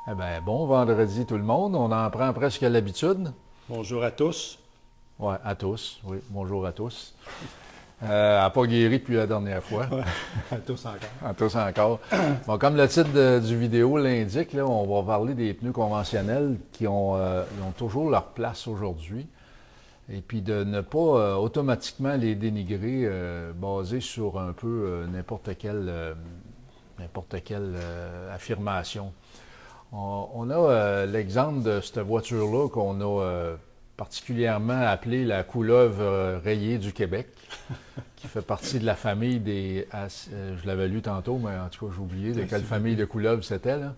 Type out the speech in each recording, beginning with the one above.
Eh bien, bon vendredi tout le monde. On en prend presque à l'habitude. Bonjour à tous. Oui, à tous. Oui, bonjour à tous. Elle n'a pas guéri depuis la dernière fois. Ouais, à tous encore. À tous encore. Bon, comme le titre du vidéo l'indique, là, on va parler des pneus conventionnels qui ont toujours leur place aujourd'hui. Et puis de ne pas automatiquement les dénigrer basés sur un peu n'importe quelle affirmation. On a l'exemple de cette voiture-là qu'on a particulièrement appelée la couleuvre rayée du Québec, qui fait partie de la famille des... je l'avais lu tantôt, mais en tout cas, j'ai oublié de quelle famille de couleuvres c'était, là.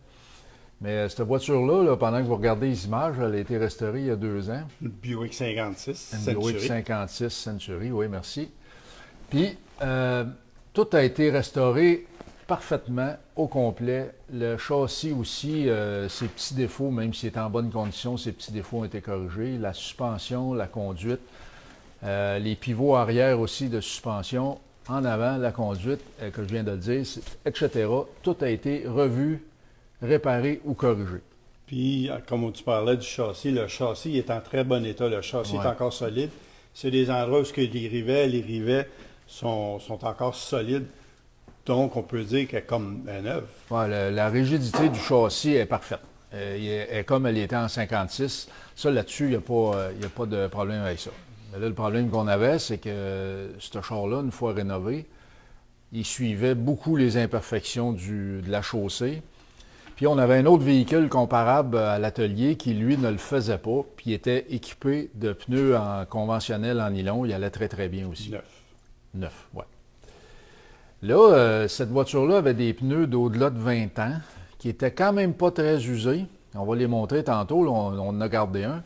Mais cette voiture-là, là, pendant que vous regardez les images, elle a été restaurée il y a 2 ans. Une Buick 56 Une Century. Buick 56 Century, oui, merci. Puis, tout a été restauré parfaitement, au complet. Le châssis aussi, ses petits défauts, même s'il est en bonne condition, ses petits défauts ont été corrigés. La suspension, la conduite, les pivots arrière aussi de suspension, en avant, la conduite, que je viens de le dire, etc. Tout a été revu, réparé ou corrigé. Puis, comme tu parlais du châssis, le châssis est en très bon état. Le châssis est encore solide. C'est des endroits où les rivets sont encore solides. Donc, on peut dire qu'elle est comme neuve. Ouais, la rigidité du châssis est parfaite. Elle est comme elle était en 56. Ça, là-dessus, il n'y a pas de problème avec ça. Mais là, le problème qu'on avait, c'est que ce char-là, une fois rénové, il suivait beaucoup les imperfections de la chaussée. Puis on avait un autre véhicule comparable à l'atelier qui, lui, ne le faisait pas, puis il était équipé de pneus conventionnels en nylon. Il allait très, très bien aussi. Neuf, oui. Là, cette voiture-là avait des pneus d'au-delà de 20 ans, qui étaient quand même pas très usés. On va les montrer tantôt, là, on en a gardé un.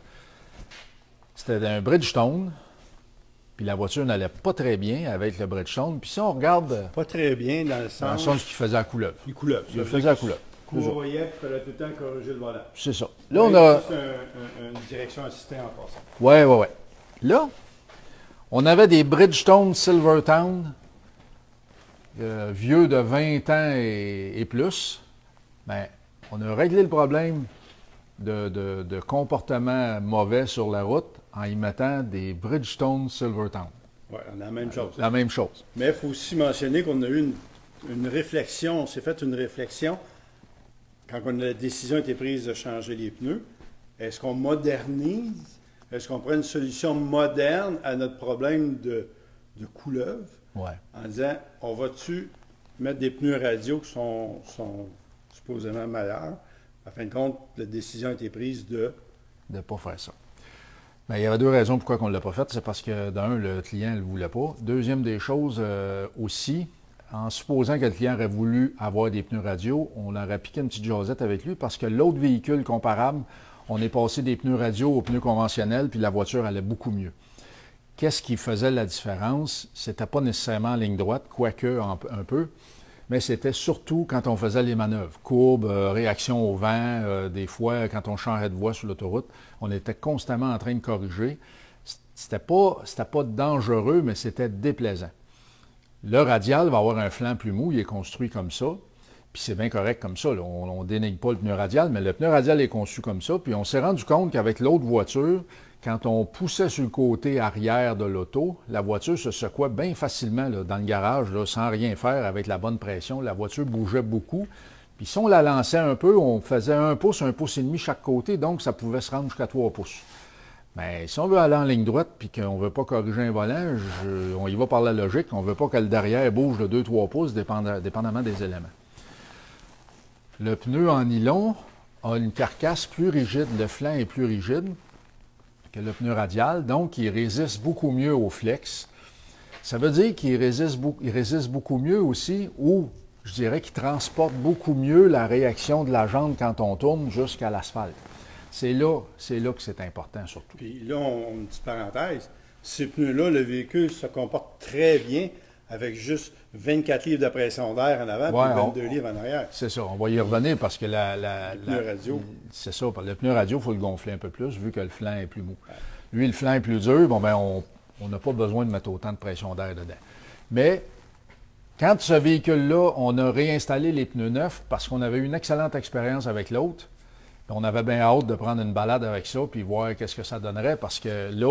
C'était un Bridgestone, puis la voiture n'allait pas très bien avec le Bridgestone. Puis si on regarde... Pas très bien dans le sens qu'il faisait à couleuvre. Il couleuvre. Il faisait à couleuvre. Couroyait, il fallait tout le temps corriger le volant. C'est ça. Là, on a... C'est une direction assistée en passant. Oui. Là, on avait des Bridgestone Silvertown, vieux de 20 ans et plus. Bien, on a réglé le problème de comportement mauvais sur la route en y mettant des Bridgestone Silvertown. Oui, on a la même chose. La même chose. Mais il faut aussi mentionner qu'on a eu une réflexion, on s'est fait une réflexion quand la décision a été prise de changer les pneus. Est-ce qu'on modernise? Est-ce qu'on prend une solution moderne à notre problème de couleuvre? Ouais. En disant, on va-tu mettre des pneus radio qui sont supposément meilleurs? En fin de compte, la décision a été prise de ne pas faire ça. Bien, il y avait 2 raisons pourquoi on ne l'a pas fait. C'est parce que, d'un, le client ne le voulait pas. Deuxième des choses aussi, en supposant que le client aurait voulu avoir des pneus radio, on aurait piqué une petite jasette avec lui parce que l'autre véhicule comparable, on est passé des pneus radio aux pneus conventionnels, puis la voiture allait beaucoup mieux. Qu'est-ce qui faisait la différence? C'était pas nécessairement en ligne droite, quoique un peu, mais c'était surtout quand on faisait les manœuvres. Courbe, réaction au vent, des fois, quand on changeait de voie sur l'autoroute, on était constamment en train de corriger. C'était pas dangereux, mais c'était déplaisant. Le radial va avoir un flanc plus mou, il est construit comme ça, puis c'est bien correct comme ça. Là. On ne dénigre pas le pneu radial, mais le pneu radial est conçu comme ça, puis on s'est rendu compte qu'avec l'autre voiture, quand on poussait sur le côté arrière de l'auto, la voiture se secouait bien facilement là, dans le garage, là, sans rien faire, avec la bonne pression. La voiture bougeait beaucoup. Puis si on la lançait un peu, on faisait 1 pouce et demi chaque côté, donc ça pouvait se rendre jusqu'à 3 pouces. Mais si on veut aller en ligne droite et qu'on ne veut pas corriger un volant, on y va par la logique. On ne veut pas que le derrière bouge de 2-3 pouces, dépendamment des éléments. Le pneu en nylon a une carcasse plus rigide. Le flanc est plus rigide que le pneu radial, donc il résiste beaucoup mieux au flex. Ça veut dire qu'il résiste beaucoup mieux aussi, ou je dirais qu'il transporte beaucoup mieux la réaction de la jambe quand on tourne jusqu'à l'asphalte. C'est là que c'est important surtout. Puis là, une petite parenthèse, ces pneus-là, le véhicule se comporte très bien avec juste 24 livres de pression d'air en avant et 22 livres en arrière. C'est ça, on va y revenir parce que le pneu radio. C'est ça, le pneu radio, il faut le gonfler un peu plus vu que le flanc est plus mou. Lui, le flanc est plus dur, bon ben on n'a pas besoin de mettre autant de pression d'air dedans. Mais quand ce véhicule-là, on a réinstallé les pneus neufs parce qu'on avait eu une excellente expérience avec l'autre, On avait bien hâte de prendre une balade avec ça puis voir qu'est-ce que ça donnerait parce que là,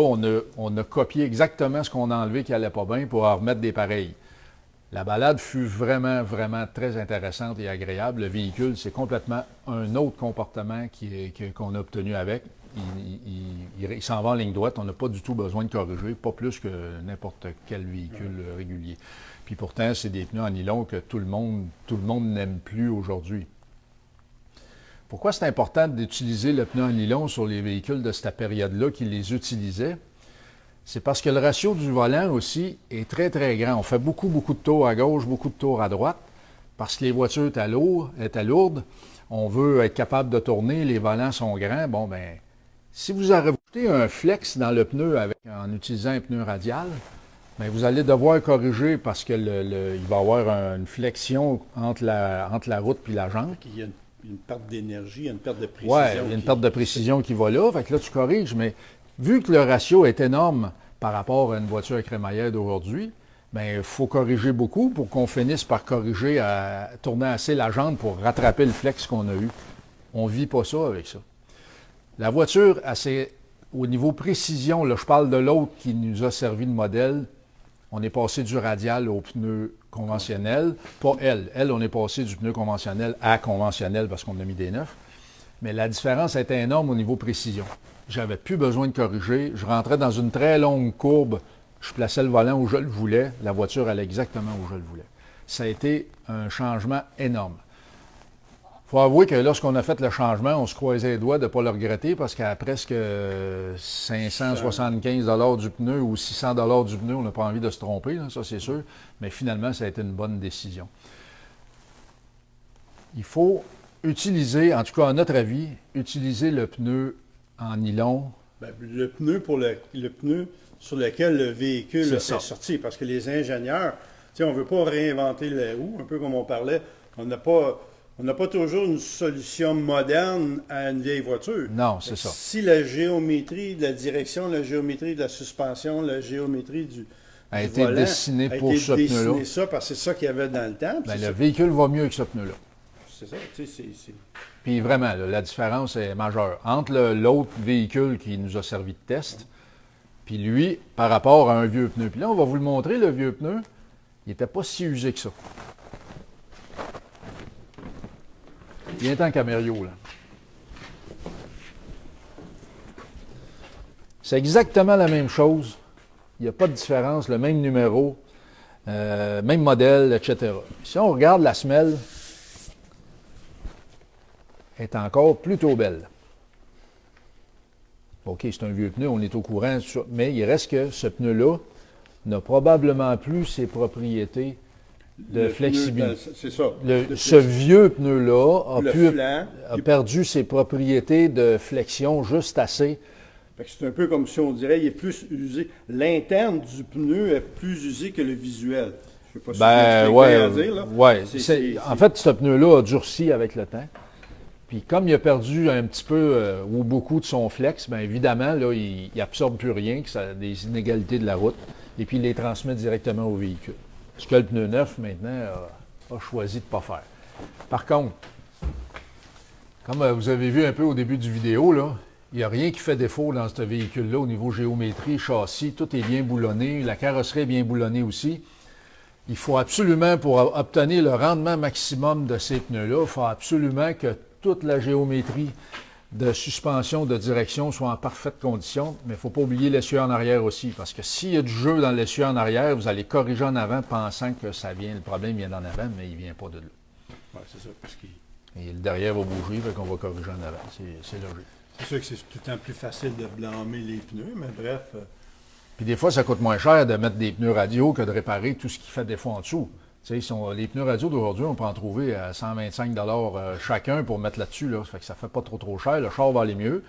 on a copié exactement ce qu'on a enlevé qui n'allait pas bien pour en remettre des pareils. La balade fut vraiment, vraiment très intéressante et agréable. Le véhicule, c'est complètement un autre comportement qu'on a obtenu avec. Il s'en va en ligne droite. On n'a pas du tout besoin de corriger, pas plus que n'importe quel véhicule régulier. Puis pourtant, c'est des pneus en nylon que tout le monde n'aime plus aujourd'hui. Pourquoi c'est important d'utiliser le pneu en nylon sur les véhicules de cette période-là qui les utilisaient? C'est parce que le ratio du volant aussi est très, très grand. On fait beaucoup, beaucoup de tours à gauche, beaucoup de tours à droite, parce que les voitures étaient lourdes. On veut être capable de tourner, les volants sont grands. Bon, ben, si vous rajoutez un flex dans le pneu en utilisant un pneu radial, bien, vous allez devoir corriger parce que il va y avoir une flexion entre la route et la jante. Il y a une perte d'énergie, une perte de précision. Oui, il y a une perte de précision qui va là. Fait que là, tu corriges, mais vu que le ratio est énorme par rapport à une voiture à crémaillère d'aujourd'hui, bien, il faut corriger beaucoup pour qu'on finisse par corriger, à tourner assez la jante pour rattraper le flex qu'on a eu. On ne vit pas ça avec ça. La voiture, au niveau précision, là, je parle de l'autre qui nous a servi de modèle. On est passé du radial au pneu conventionnel. Pas elle. Elle, on est passé du pneu conventionnel à conventionnel parce qu'on a mis des neufs. Mais la différence était énorme au niveau précision. J'avais plus besoin de corriger. Je rentrais dans une très longue courbe. Je plaçais le volant où je le voulais. La voiture allait exactement où je le voulais. Ça a été un changement énorme. Il faut avouer que lorsqu'on a fait le changement, on se croisait les doigts de ne pas le regretter parce qu'à presque 575 $ du pneu ou 600 $ du pneu, on n'a pas envie de se tromper, là, ça c'est sûr. Mais finalement, ça a été une bonne décision. Il faut utiliser, en tout cas à notre avis, utiliser le pneu en nylon. Bien, le pneu sur lequel le véhicule est sorti. Parce que les ingénieurs, on ne veut pas réinventer la roue, un peu comme on parlait. On n'a pas toujours une solution moderne à une vieille voiture. Non, c'est ça. Si la géométrie de la direction, la géométrie de la suspension, la géométrie du a été volant, dessinée pour ce pneu-là. C'est ça, parce que c'est ça qu'il y avait dans le temps. Bien, le véhicule va mieux que ce pneu-là. C'est ça, tu sais, c'est... Puis vraiment, là, la différence est majeure. Entre l'autre véhicule qui nous a servi de test, puis lui, par rapport à un vieux pneu. Puis là, on va vous le montrer, le vieux pneu, il n'était pas si usé que ça. Il est en Camaro, là. C'est exactement la même chose. Il n'y a pas de différence, le même numéro, même modèle, etc. Si on regarde la semelle, elle est encore plutôt belle. OK, c'est un vieux pneu, on est au courant, mais il reste que ce pneu-là n'a probablement plus ses propriétés de flexibilité. C'est ça. Ce vieux pneu-là a flanc, perdu ses propriétés de flexion juste assez. C'est un peu comme si on dirait qu'il est plus usé. L'interne du pneu est plus usé que le visuel. Je ne sais pas si ouais, à dire. Là. Ouais. En fait, ce pneu-là a durci avec le temps. Puis comme il a perdu un petit peu ou beaucoup de son flex, bien évidemment, là, il n'absorbe plus rien, que ça a des inégalités de la route, et puis il les transmet directement au véhicule. Ce que le pneu neuf, maintenant, a choisi de ne pas faire. Par contre, comme vous avez vu un peu au début du vidéo, là, il n'y a rien qui fait défaut dans ce véhicule-là au niveau géométrie, châssis, tout est bien boulonné, la carrosserie est bien boulonnée aussi. Il faut absolument, pour obtenir le rendement maximum de ces pneus-là, il faut absolument que toute la géométrie de suspension, de direction soit en parfaite condition, mais il ne faut pas oublier l'essieu en arrière aussi, parce que s'il y a du jeu dans l'essieu en arrière, vous allez corriger en avant pensant que le problème vient d'en avant, mais il ne vient pas de là. Oui, c'est ça. Et le derrière va bouger, fait qu'on va corriger en avant. C'est logique. C'est sûr que c'est tout le temps plus facile de blâmer les pneus, mais bref. Puis des fois, ça coûte moins cher de mettre des pneus radio que de réparer tout ce qui fait défaut en dessous. Tu sais, les pneus radio d'aujourd'hui, on peut en trouver à 125 $ chacun pour mettre là-dessus. Là. Ça fait que ça ne fait pas trop cher. Le char va aller mieux.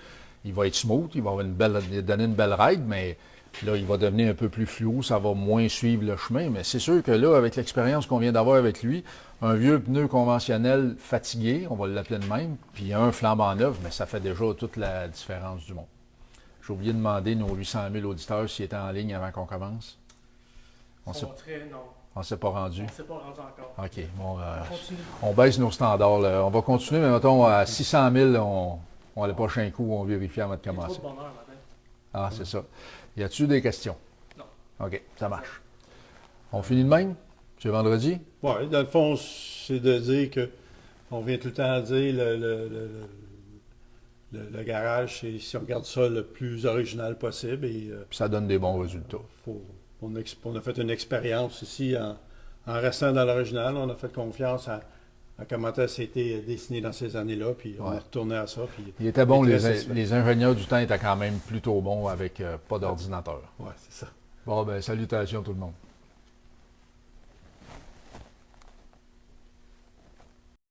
Il va être smooth. Il va avoir donner une belle ride, mais là, il va devenir un peu plus flou. Ça va moins suivre le chemin. Mais c'est sûr que là, avec l'expérience qu'on vient d'avoir avec lui, un vieux pneu conventionnel fatigué, on va l'appeler de même, puis un flambant neuf, mais ça fait déjà toute la différence du monde. J'ai oublié de demander nos 800 000 auditeurs s'ils étaient en ligne avant qu'on commence. On ne s'est pas rendu. On ne s'est pas rendu encore. OK. Bon, on baisse nos standards. Là. On va continuer, mais mettons à 600 000, Le prochain coup, on vérifie avant de Trop commencer. de bonheur matin. Ah, c'est ça. Y a-tu des questions? Non. OK, ça marche. On finit de même? C'est vendredi? Oui, dans le fond, c'est de dire que on vient tout le temps dire le garage, si on garde ça le plus original possible. Et Puis ça donne des bons résultats. on a fait une expérience ici en restant dans l'original. On a fait confiance à comment ça a été dessiné dans ces années-là. Puis on Ouais. est retourné à ça. Puis Il était bon, on est les, très satisfait. les ingénieurs du temps étaient quand même plutôt bons avec pas d'ordinateur. Ouais, c'est ça. Bon, ben salutations tout le monde.